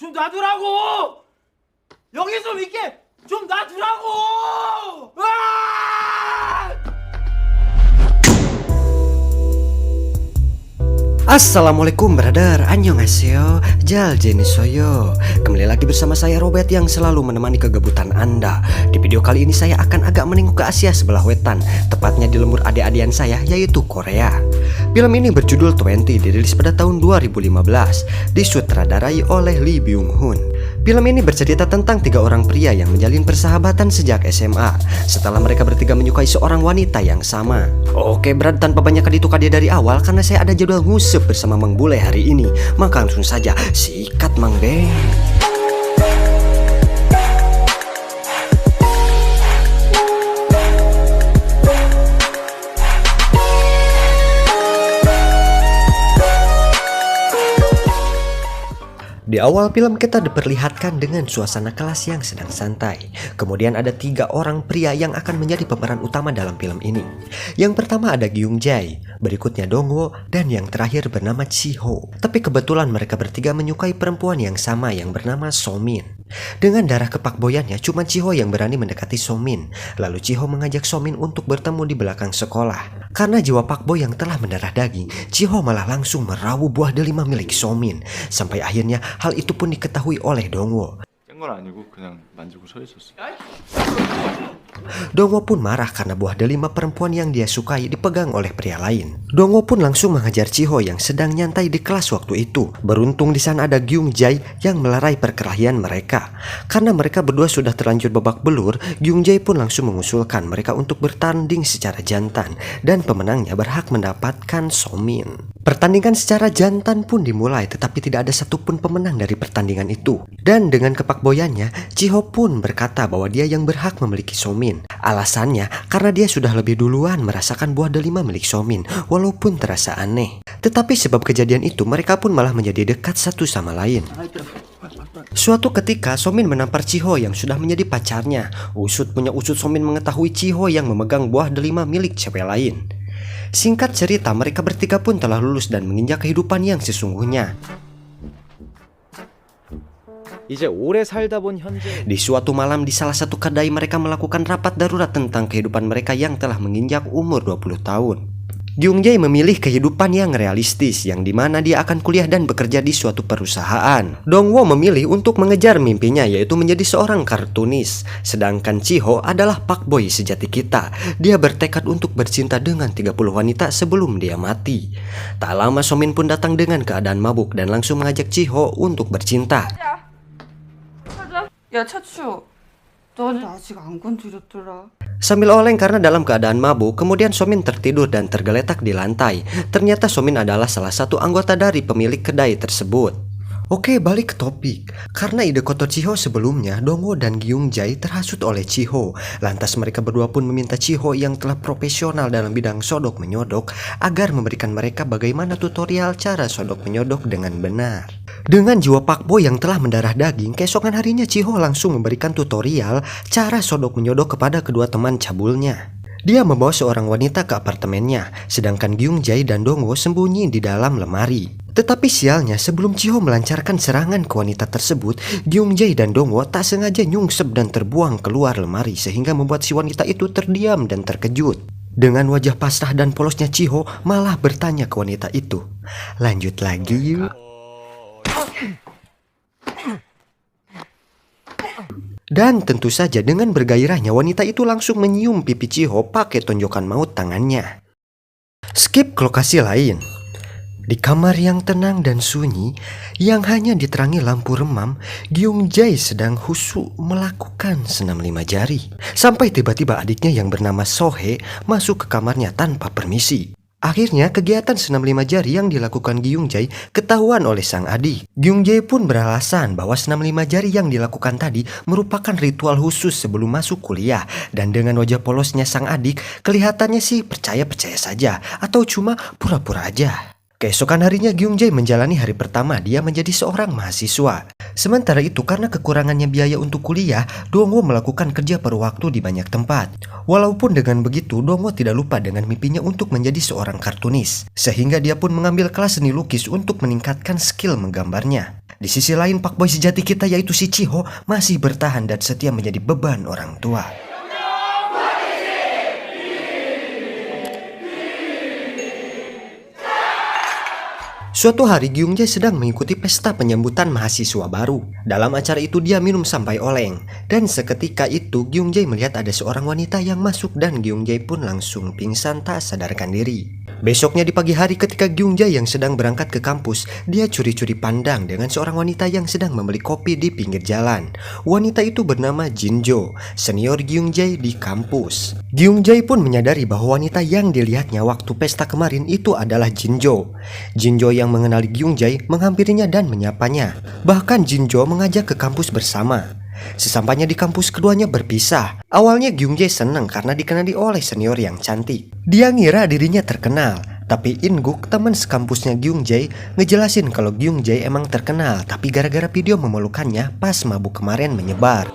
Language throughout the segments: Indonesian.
좀 놔두라고! 여기 좀 있게 좀 놔두라고! 으아! Assalamualaikum brother, annyeonghaseyo, jaljenissoyo. Kembali lagi bersama saya Robert yang selalu menemani kegabutan Anda. Di video kali ini saya akan agak menengok ke Asia sebelah wetan, tepatnya di lembur adik-adian saya yaitu Korea. Film ini berjudul 20, dirilis pada tahun 2015, disutradarai oleh Lee Byung-hun. Film ini bercerita tentang 3 orang pria yang menjalin persahabatan sejak SMA setelah mereka bertiga menyukai seorang wanita yang sama. Oke Brad, tanpa banyak kadi-tukadi dari awal karena saya ada jadwal ngusep bersama Mang Bule hari ini, maka langsung saja sikat Mang Beng. Di awal film kita diperlihatkan dengan suasana kelas yang sedang santai. Kemudian ada 3 orang pria yang akan menjadi pemeran utama dalam film ini. Yang pertama ada Gyung Jae, berikutnya Dongwo, dan yang terakhir bernama Chiho. Tapi kebetulan mereka bertiga menyukai perempuan yang sama yang bernama Somin. Dengan darah kepakboyannya, cuma Chiho yang berani mendekati Somin. Lalu Chiho mengajak Somin untuk bertemu di belakang sekolah. Karena jiwa pakboy yang telah mendarah daging, Chiho malah langsung merawu buah delima milik Somin. Sampai akhirnya hal itu pun diketahui oleh Dongwo. 건 아니고 그냥 만지고 서 있었어. Dongwo pun marah karena buah delima perempuan yang dia sukai dipegang oleh pria lain. Dongwo pun langsung menghajar Chiho yang sedang nyantai di kelas waktu itu. Beruntung di sana ada Gyung Jae yang melerai perkelahian mereka. Karena mereka berdua sudah terlanjur babak belur, Gyung Jae pun langsung mengusulkan mereka untuk bertanding secara jantan dan pemenangnya berhak mendapatkan Somin. Pertandingan secara jantan pun dimulai, tetapi tidak ada satupun pemenang dari pertandingan itu. Dan dengan kepakboyannya, Chiho pun berkata bahwa dia yang berhak memiliki Somin. Alasannya karena dia sudah lebih duluan merasakan buah delima milik Somin, walaupun terasa aneh. Tetapi sebab kejadian itu mereka pun malah menjadi dekat satu sama lain. Suatu ketika Somin menampar Chiho yang sudah menjadi pacarnya. Usut punya usut Somin mengetahui Chiho yang memegang buah delima milik cewek lain. Singkat cerita, mereka bertiga pun telah lulus dan menginjak kehidupan yang sesungguhnya. Di suatu malam di salah satu kedai mereka melakukan rapat darurat tentang kehidupan mereka yang telah menginjak umur 20 tahun. Gyung Jae memilih kehidupan yang realistis, yang dimana dia akan kuliah dan bekerja di suatu perusahaan. Dongwo memilih untuk mengejar mimpinya, yaitu menjadi seorang kartunis. Sedangkan Chiho adalah pakboy sejati kita. Dia bertekad untuk bercinta dengan 30 wanita sebelum dia mati. Tak lama Somin pun datang dengan keadaan mabuk dan langsung mengajak Chiho untuk bercinta. 야 차추 너는 아직 안 건드렸더라. Sambil oleng karena dalam keadaan mabuk, kemudian Somin tertidur dan tergeletak di lantai. Ternyata Somin adalah salah satu anggota dari pemilik kedai tersebut. Oke, balik ke topik. Karena ide kotor Chiho sebelumnya, Dongwo dan Gyung Jae terhasut oleh Chiho. Lantas mereka berdua pun meminta Chiho yang telah profesional dalam bidang sodok menyodok agar memberikan mereka bagaimana tutorial cara sodok menyodok dengan benar. Dengan jiwa pakboy yang telah mendarah daging, keesokan harinya Chiho langsung memberikan tutorial cara sodok menyodok kepada kedua teman cabulnya. Dia membawa seorang wanita ke apartemennya, sedangkan Gyung Jae dan Dongwo sembunyi di dalam lemari. Tetapi sialnya, sebelum Chiho melancarkan serangan ke wanita tersebut, Gyung Jae dan Dongwo tak sengaja nyungsep dan terbuang keluar lemari sehingga membuat si wanita itu terdiam dan terkejut. Dengan wajah pasrah dan polosnya Chiho malah bertanya ke wanita itu, "Lanjut lagi yuk." Dan tentu saja dengan bergairahnya wanita itu langsung menyium pipi Chiho pakai tonjokan maut tangannya. Skip ke lokasi lain. Di kamar yang tenang dan sunyi, yang hanya diterangi lampu remam, Gyung Jae sedang khusyuk melakukan senam 5 jari. Sampai tiba-tiba adiknya yang bernama Sohe masuk ke kamarnya tanpa permisi. Akhirnya kegiatan senam 5 jari yang dilakukan Gyung Jae ketahuan oleh sang adik. Gyung Jae pun beralasan bahwa senam 5 jari yang dilakukan tadi merupakan ritual khusus sebelum masuk kuliah. Dan dengan wajah polosnya sang adik, kelihatannya sih percaya-percaya saja atau cuma pura-pura aja. Keesokan harinya Gyung Jae menjalani hari pertama dia menjadi seorang mahasiswa. Sementara itu karena kekurangannya biaya untuk kuliah, Dongwo melakukan kerja paruh waktu di banyak tempat. Walaupun dengan begitu, Dongwo tidak lupa dengan mimpinya untuk menjadi seorang kartunis. Sehingga dia pun mengambil kelas seni lukis untuk meningkatkan skill menggambarnya. Di sisi lain, Pak Boy sejati kita yaitu si Chiho masih bertahan dan setia menjadi beban orang tua. Suatu hari Gyung-jae sedang mengikuti pesta penyambutan mahasiswa baru. Dalam acara itu dia minum sampai oleng. Dan seketika itu Gyung-jae melihat ada seorang wanita yang masuk dan Gyung-jae pun langsung pingsan tak sadarkan diri. Besoknya di pagi hari ketika Gyung-jae yang sedang berangkat ke kampus, dia curi-curi pandang dengan seorang wanita yang sedang membeli kopi di pinggir jalan. Wanita itu bernama Jinjo, senior Gyung-jae di kampus. Gyung-jae pun menyadari bahwa wanita yang dilihatnya waktu pesta kemarin itu adalah Jinjo. Jinjo yang mengenali Gyung-jae menghampirinya dan menyapanya. Bahkan Jinjo mengajak ke kampus bersama. Sesampainya di kampus keduanya berpisah. Awalnya Gyung-jae senang karena dikenali oleh senior yang cantik. Dia ngira dirinya terkenal. Tapi In-guk, teman sekampusnya Gyung-jae, ngejelasin kalau Gyung-jae emang terkenal. Tapi gara-gara video memelukannya pas mabuk kemarin menyebar.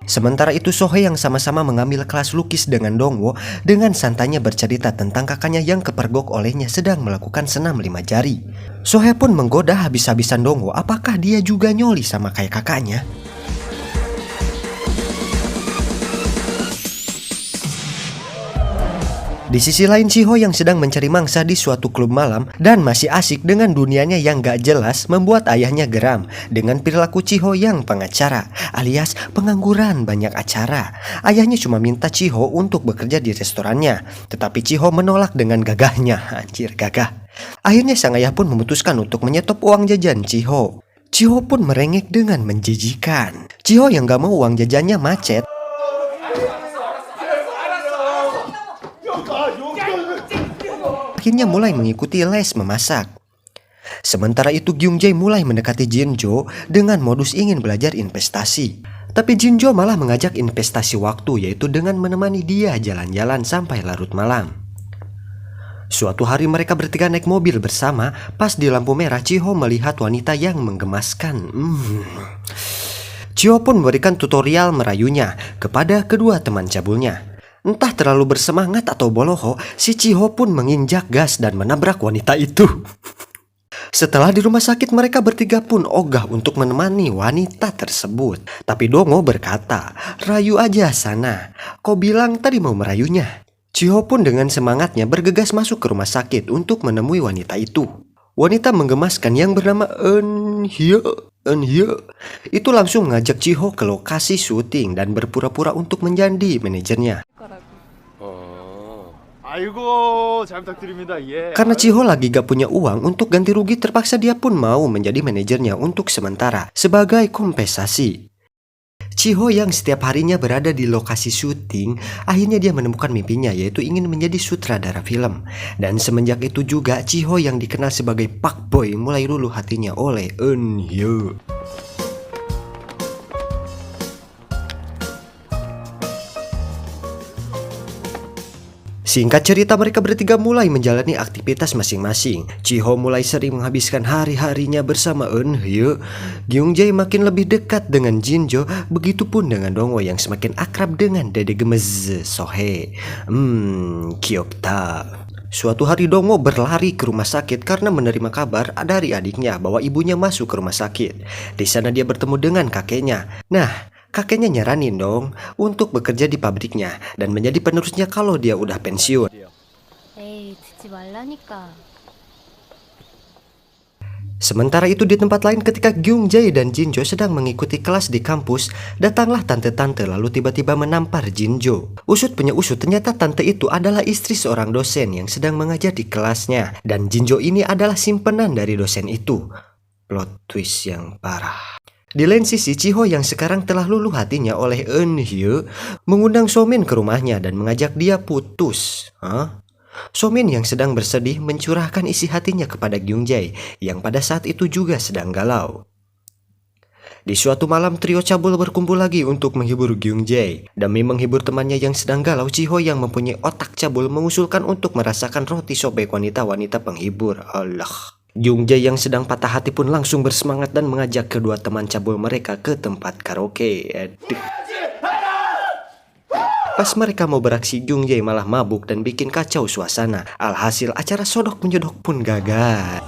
Sementara itu Sohee yang sama-sama mengambil kelas lukis dengan Dongwo dengan santainya bercerita tentang kakaknya yang kepergok olehnya sedang melakukan senam 5 jari. Sohee pun menggoda habis-habisan Dongwo apakah dia juga nyoli sama kayak kakaknya. Di sisi lain Chiho yang sedang mencari mangsa di suatu klub malam dan masih asik dengan dunianya yang gak jelas membuat ayahnya geram dengan perilaku Chiho yang pengacara alias pengangguran banyak acara. Ayahnya cuma minta Chiho untuk bekerja di restorannya, tetapi Chiho menolak dengan gagahnya. Anjir, gagah. Akhirnya sang ayah pun memutuskan untuk menyetop uang jajan Chiho. Chiho pun merengek dengan menjijikan. Chiho yang gak mau uang jajannya macet akhirnya mulai mengikuti les memasak. Sementara itu Gyung-jae mulai mendekati Jinjo dengan modus ingin belajar investasi. Tapi Jinjo malah mengajak investasi waktu, yaitu dengan menemani dia jalan-jalan sampai larut malam. Suatu hari mereka bertiga naik mobil bersama. Pas di lampu merah Chiho melihat wanita yang menggemaskan. Chiho pun memberikan tutorial merayunya kepada kedua teman cabulnya. Entah terlalu bersemangat atau boloho, si Chiho pun menginjak gas dan menabrak wanita itu. Setelah di rumah sakit mereka bertiga pun ogah untuk menemani wanita tersebut. Tapi Dongwo berkata, "Rayu aja sana, kau bilang tadi mau merayunya." Chiho pun dengan semangatnya bergegas masuk ke rumah sakit untuk menemui wanita itu. Wanita menggemaskan yang bernama Eunhye itu langsung mengajak Chiho ke lokasi syuting dan berpura-pura untuk menjadi manajernya. Karena Chiho lagi gak punya uang untuk ganti rugi, terpaksa dia pun mau menjadi manajernya untuk sementara sebagai kompensasi. Chiho yang setiap harinya berada di lokasi syuting, akhirnya dia menemukan mimpinya yaitu ingin menjadi sutradara film. Dan semenjak itu juga Chiho yang dikenal sebagai Pak Boy mulai luluh hatinya oleh Eunhye. Singkat cerita mereka bertiga mulai menjalani aktivitas masing-masing. Chiho mulai sering menghabiskan hari-harinya bersama Eunhye. Gyung-jae makin lebih dekat dengan Jinjo, begitupun dengan Dongwo yang semakin akrab dengan dede gemes Sohee. Kyokta. Suatu hari Dongwo berlari ke rumah sakit karena menerima kabar dari adiknya bahwa ibunya masuk ke rumah sakit. Di sana dia bertemu dengan kakeknya. Nah, kakeknya nyaranin dong untuk bekerja di pabriknya dan menjadi penerusnya kalau dia udah pensiun. Sementara itu di tempat lain ketika Gyung-jae dan Jinjo sedang mengikuti kelas di kampus, datanglah tante-tante lalu tiba-tiba menampar Jinjo. Usut punya usut, ternyata tante itu adalah istri seorang dosen yang sedang mengajar di kelasnya dan Jinjo ini adalah simpenan dari dosen itu. Plot twist yang parah. Di lain sisi Chiho yang sekarang telah luluh hatinya oleh Eunhye mengundang Somin ke rumahnya dan mengajak dia putus. Somin yang sedang bersedih mencurahkan isi hatinya kepada Gyung-jae yang pada saat itu juga sedang galau. Di suatu malam trio cabul berkumpul lagi untuk menghibur Gyung-jae. Demi menghibur temannya yang sedang galau, Chiho yang mempunyai otak cabul mengusulkan untuk merasakan roti sobek wanita-wanita penghibur. Allah. Gyung-jae yang sedang patah hati pun langsung bersemangat dan mengajak kedua teman cabul mereka ke tempat karaoke. Aduh. Pas mereka mau beraksi, Gyung Jae malah mabuk dan bikin kacau suasana. Alhasil acara sodok menyodok pun gagal.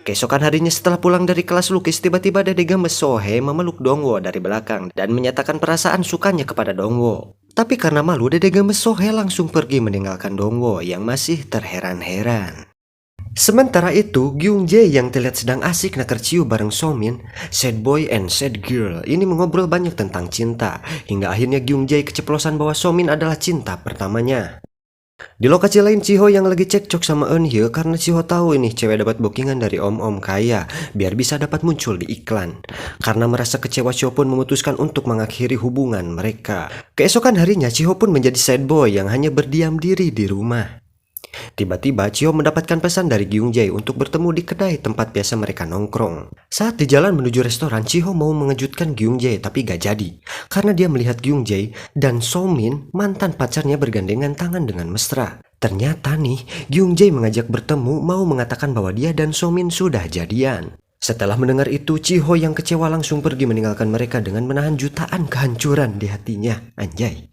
Keesokan harinya setelah pulang dari kelas lukis, tiba-tiba Dede Gemes Sohe memeluk Dongwo dari belakang dan menyatakan perasaan sukanya kepada Dongwo. Tapi karena malu, Dede Gemes Sohe langsung pergi meninggalkan Dongwo yang masih terheran-heran. Sementara itu, Gyung Jae yang terlihat sedang asik nakerciu bareng Somin, sad boy and sad girl, ini mengobrol banyak tentang cinta. Hingga akhirnya Gyung Jae keceplosan bahwa Somin adalah cinta pertamanya. Di lokasi lain, Chiho yang lagi cekcok sama Eunhye karena Chiho tahu ini cewek dapat bookingan dari om-om kaya biar bisa dapat muncul di iklan. Karena merasa kecewa, Chiho pun memutuskan untuk mengakhiri hubungan mereka. Keesokan harinya, Chiho pun menjadi sad boy yang hanya berdiam diri di rumah. Tiba-tiba Chiho mendapatkan pesan dari Gyung Jae untuk bertemu di kedai tempat biasa mereka nongkrong. Saat di jalan menuju restoran, Chiho mau mengejutkan Gyung Jae tapi gak jadi. Karena dia melihat Gyung Jae dan Somin, mantan pacarnya, bergandengan tangan dengan mesra. Ternyata nih, Gyung Jae mengajak bertemu, mau mengatakan bahwa dia dan Somin sudah jadian. Setelah mendengar itu, Chiho yang kecewa langsung pergi meninggalkan mereka dengan menahan jutaan kehancuran di hatinya. Anjay.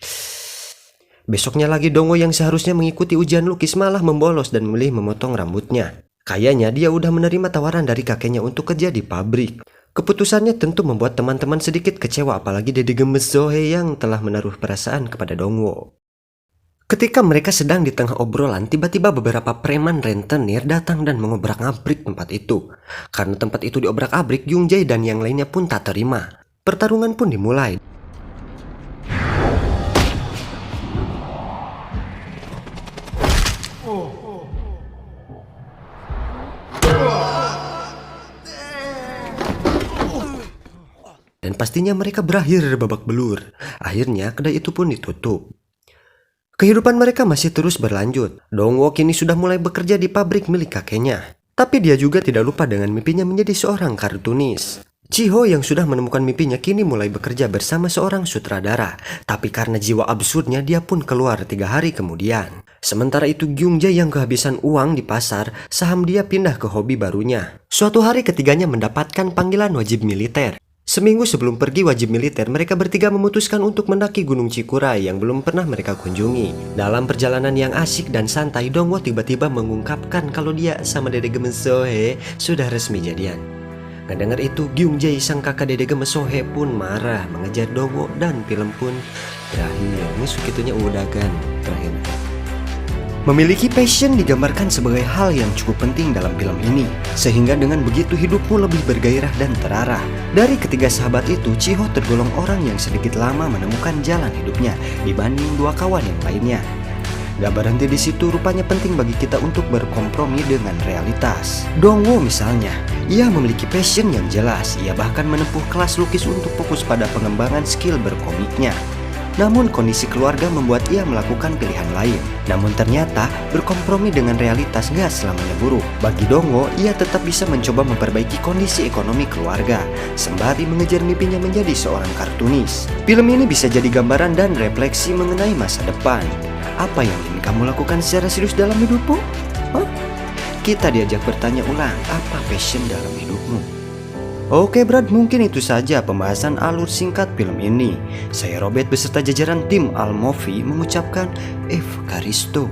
Besoknya lagi, Dongwo yang seharusnya mengikuti ujian lukis malah membolos dan memilih memotong rambutnya. Kayaknya dia udah menerima tawaran dari kakeknya untuk kerja di pabrik. Keputusannya tentu membuat teman-teman sedikit kecewa, apalagi Dede Gemes Sohe yang telah menaruh perasaan kepada Dongwo. Ketika mereka sedang di tengah obrolan, tiba-tiba beberapa preman rentenir datang dan mengobrak-abrik tempat itu. Karena tempat itu diobrak-abrik, Gyung Jae dan yang lainnya pun tak terima. Pertarungan pun dimulai. Dan pastinya mereka berakhir babak belur. Akhirnya kedai itu pun ditutup. Kehidupan mereka masih terus berlanjut. Dongwo kini sudah mulai bekerja di pabrik milik kakeknya. Tapi dia juga tidak lupa dengan mimpinya menjadi seorang kartunis. Chiho yang sudah menemukan mimpinya kini mulai bekerja bersama seorang sutradara. Tapi karena jiwa absurdnya, dia pun keluar 3 hari kemudian. Sementara itu, Gyung Jae yang kehabisan uang di pasar, saham dia pindah ke hobi barunya. Suatu hari ketiganya mendapatkan panggilan wajib militer. Seminggu sebelum pergi wajib militer, mereka bertiga memutuskan untuk mendaki Gunung Cikuray yang belum pernah mereka kunjungi. Dalam perjalanan yang asik dan santai, Dongwo tiba-tiba mengungkapkan kalau dia sama Dede Gemes Sohe sudah resmi jadian. Ngedengar itu, Gyung Jae sang kakak Dede Gemes Sohe pun marah mengejar Dongwo dan film pun berakhir. Musuh itunya udah kan terakhir. Memiliki passion digambarkan sebagai hal yang cukup penting dalam film ini, sehingga dengan begitu hidupmu lebih bergairah dan terarah. Dari ketiga sahabat itu, Chiho tergolong orang yang sedikit lama menemukan jalan hidupnya dibanding 2 kawan yang lainnya. Gak berhenti di situ, rupanya penting bagi kita untuk berkompromi dengan realitas. Dongwo misalnya, ia memiliki passion yang jelas. Ia bahkan menempuh kelas lukis untuk fokus pada pengembangan skill berkomiknya. Namun kondisi keluarga membuat ia melakukan pilihan lain. Namun ternyata berkompromi dengan realitas gak selamanya buruk. Bagi Dongwo, ia tetap bisa mencoba memperbaiki kondisi ekonomi keluarga sembari mengejar mimpinya menjadi seorang kartunis. Film ini bisa jadi gambaran dan refleksi mengenai masa depan. Apa yang ingin kamu lakukan secara serius dalam hidupmu? Kita diajak bertanya ulang, apa passion dalam hidupmu? Oke Brad, mungkin itu saja pembahasan alur singkat film ini. Saya Robert beserta jajaran tim Al Movie mengucapkan Evkaristo.